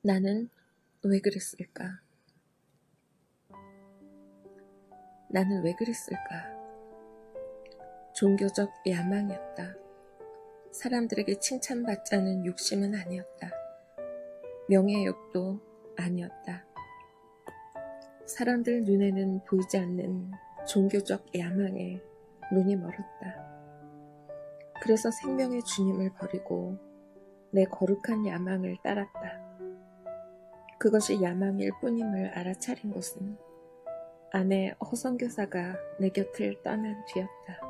나는 왜 그랬을까? 나는 왜 그랬을까? 종교적 야망이었다. 사람들에게 칭찬받자는 욕심은 아니었다. 명예욕도 아니었다. 사람들 눈에는 보이지 않는 종교적 야망에 눈이 멀었다. 그래서 생명의 주님을 버리고 내 거룩한 야망을 따랐다. 그것이 야망일 뿐임을 알아차린 것은 아내 허선교사가 내 곁을 떠난 뒤였다.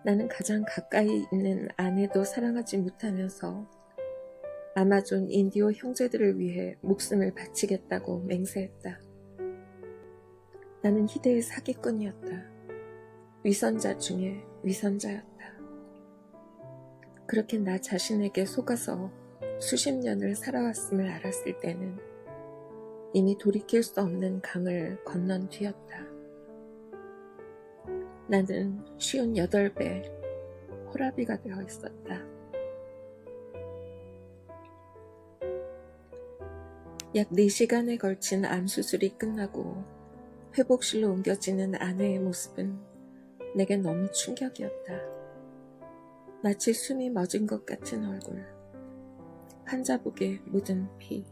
나는 가장 가까이 있는 아내도 사랑하지 못하면서 아마존 인디오 형제들을 위해 목숨을 바치겠다고 맹세했다. 나는 희대의 사기꾼이었다. 위선자 중에 위선자였다. 그렇게 나 자신에게 속아서 수십 년을 살아왔음을 알았을 때는 이미 돌이킬 수 없는 강을 건넌 뒤였다. 나는 58배 호라비가 되어 있었다. 약 4시간에 걸친 암수술이 끝나고 회복실로 옮겨지는 아내의 모습은 내겐 너무 충격이었다. 마치 숨이 멎은 것 같은 얼굴, 환자복에 묻은 피.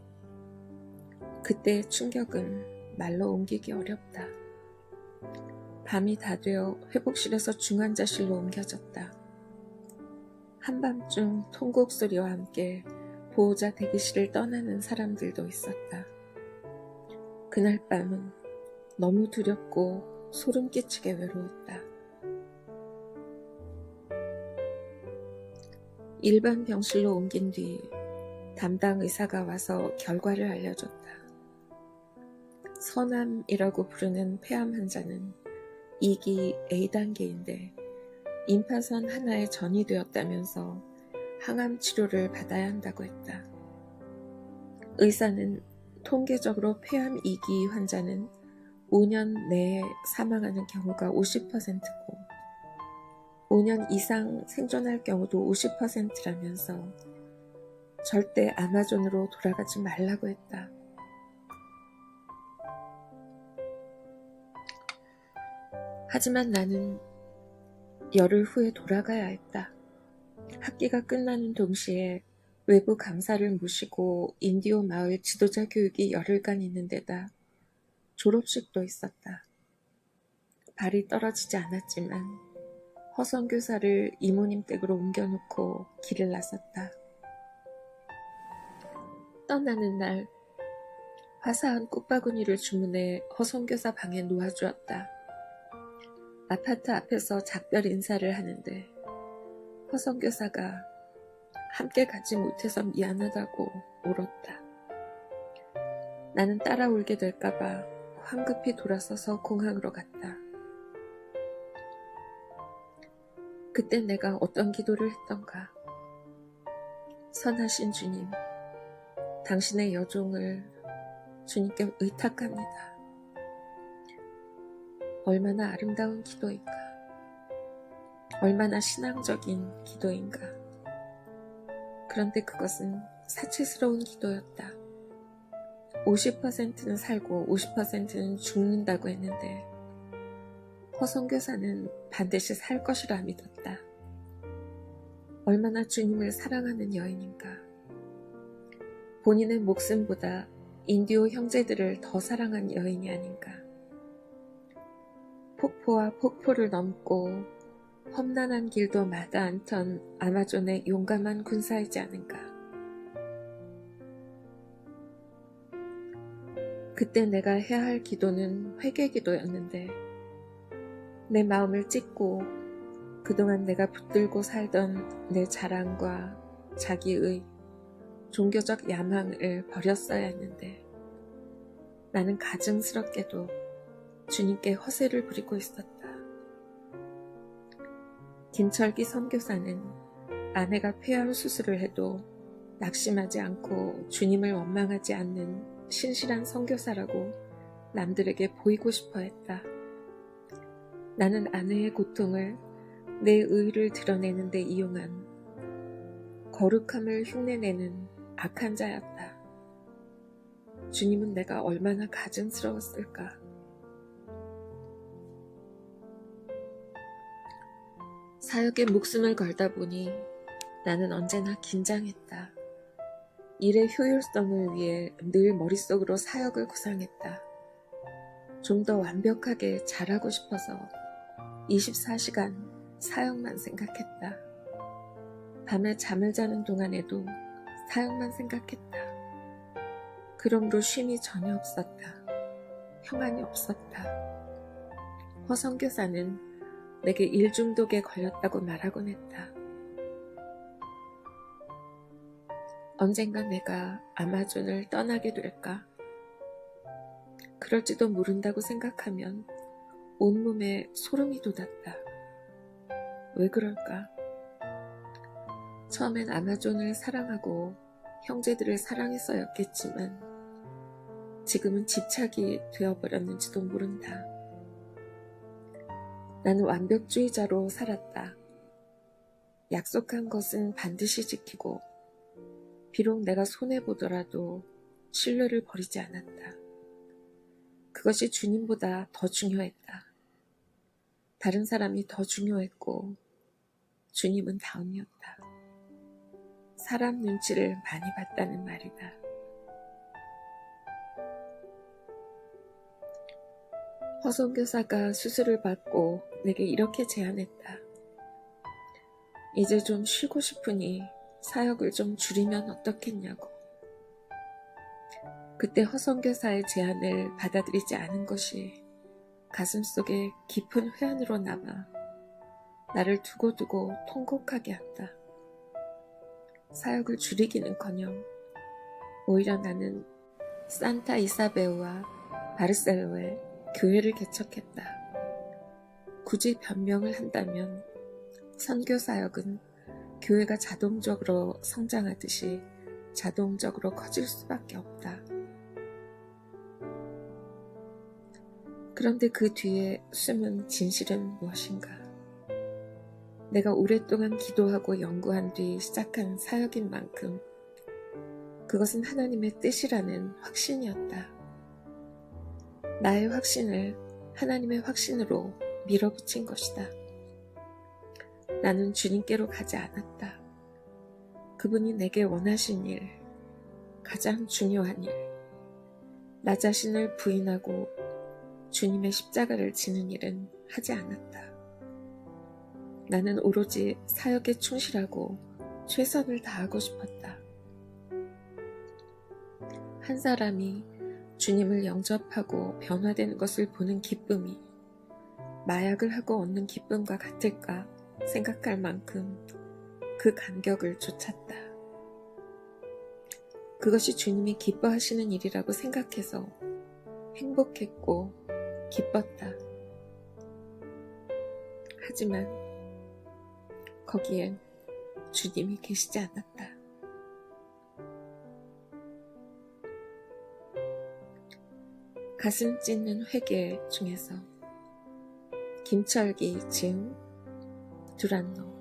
그때의 충격은 말로 옮기기 어렵다. 밤이 다 되어 회복실에서 중환자실로 옮겨졌다. 한밤중 통곡 소리와 함께 보호자 대기실을 떠나는 사람들도 있었다. 그날 밤은 너무 두렵고 소름 끼치게 외로웠다. 일반 병실로 옮긴 뒤 담당 의사가 와서 결과를 알려줬다. 서남이라고 부르는 폐암 환자는 2기 A단계인데 임파선 하나에 전이 되었다면서 항암 치료를 받아야 한다고 했다. 의사는 통계적으로 폐암 2기 환자는 5년 내에 사망하는 경우가 50%고 5년 이상 생존할 경우도 50%라면서 절대 아마존으로 돌아가지 말라고 했다. 하지만 나는 열흘 후에 돌아가야 했다. 학기가 끝나는 동시에 외부 강사를 모시고 인디오 마을 지도자 교육이 열흘간 있는 데다 졸업식도 있었다. 발이 떨어지지 않았지만 허선교사를 이모님 댁으로 옮겨놓고 길을 나섰다. 떠나는 날 화사한 꽃바구니를 주문해 허선교사 방에 놓아주었다. 아파트 앞에서 작별 인사를 하는데 허선교사가 함께 가지 못해서 미안하다고 울었다. 나는 따라 울게 될까봐 황급히 돌아서서 공항으로 갔다. 그때 내가 어떤 기도를 했던가. 선하신 주님, 당신의 여종을 주님께 의탁합니다. 얼마나 아름다운 기도인가. 얼마나 신앙적인 기도인가. 그런데 그것은 사치스러운 기도였다. 50%는 살고 50%는 죽는다고 했는데 허선교사는 반드시 살 것이라 믿었다. 얼마나 주님을 사랑하는 여인인가. 본인의 목숨보다 인디오 형제들을 더 사랑한 여인이 아닌가. 폭포와 폭포를 넘고 험난한 길도 마다 않던 아마존의 용감한 군사이지 않은가. 그때 내가 해야 할 기도는 회개 기도였는데 내 마음을 찢고 그동안 내가 붙들고 살던 내 자랑과 자기의 종교적 야망을 버렸어야 했는데 나는 가증스럽게도 주님께 허세를 부리고 있었다. 김철기 선교사는 아내가 폐암 수술을 해도 낙심하지 않고 주님을 원망하지 않는 신실한 선교사라고 남들에게 보이고 싶어 했다. 나는 아내의 고통을 내 의의를 드러내는 데 이용한 거룩함을 흉내내는 악한 자였다. 주님은 내가 얼마나 가증스러웠을까. 사역에 목숨을 걸다 보니 나는 언제나 긴장했다. 일의 효율성을 위해 늘 머릿속으로 사역을 구상했다. 좀 더 완벽하게 잘하고 싶어서 24시간 사역만 생각했다. 밤에 잠을 자는 동안에도 사역만 생각했다. 그러므로 쉼이 전혀 없었다. 평안이 없었다. 허 선교사는 내게 일 중독에 걸렸다고 말하곤 했다. 언젠가 내가 아마존을 떠나게 될까? 그럴지도 모른다고 생각하면 온몸에 소름이 돋았다. 왜 그럴까? 처음엔 아마존을 사랑하고 형제들을 사랑해서였겠지만 지금은 집착이 되어버렸는지도 모른다. 나는 완벽주의자로 살았다. 약속한 것은 반드시 지키고 비록 내가 손해보더라도 신뢰를 버리지 않았다. 그것이 주님보다 더 중요했다. 다른 사람이 더 중요했고 주님은 다음이었다. 사람 눈치를 많이 봤다는 말이다. 허 선교사가 수술을 받고 내게 이렇게 제안했다. 이제 좀 쉬고 싶으니 사역을 좀 줄이면 어떻겠냐고. 그때 허 선교사의 제안을 받아들이지 않은 것이 가슴속에 깊은 회한으로 남아 나를 두고두고 통곡하게 한다. 사역을 줄이기는커녕 오히려 나는 산타 이사베오와 바르셀로에 교회를 개척했다. 굳이 변명을 한다면 선교사역은 교회가 자동적으로 성장하듯이 자동적으로 커질 수밖에 없다. 그런데 그 뒤에 숨은 진실은 무엇인가? 내가 오랫동안 기도하고 연구한 뒤 시작한 사역인 만큼 그것은 하나님의 뜻이라는 확신이었다. 나의 확신을 하나님의 확신으로 밀어붙인 것이다. 나는 주님께로 가지 않았다. 그분이 내게 원하신 일, 가장 중요한 일, 나 자신을 부인하고 주님의 십자가를 지는 일은 하지 않았다. 나는 오로지 사역에 충실하고 최선을 다하고 싶었다. 한 사람이 주님을 영접하고 변화되는 것을 보는 기쁨이 마약을 하고 얻는 기쁨과 같을까 생각할 만큼 그 간격을 쫓았다. 그것이 주님이 기뻐하시는 일이라고 생각해서 행복했고 기뻤다. 하지만 거기엔 주님이 계시지 않았다. 가슴 찢는 회개 중에서 김철기 지음 두란노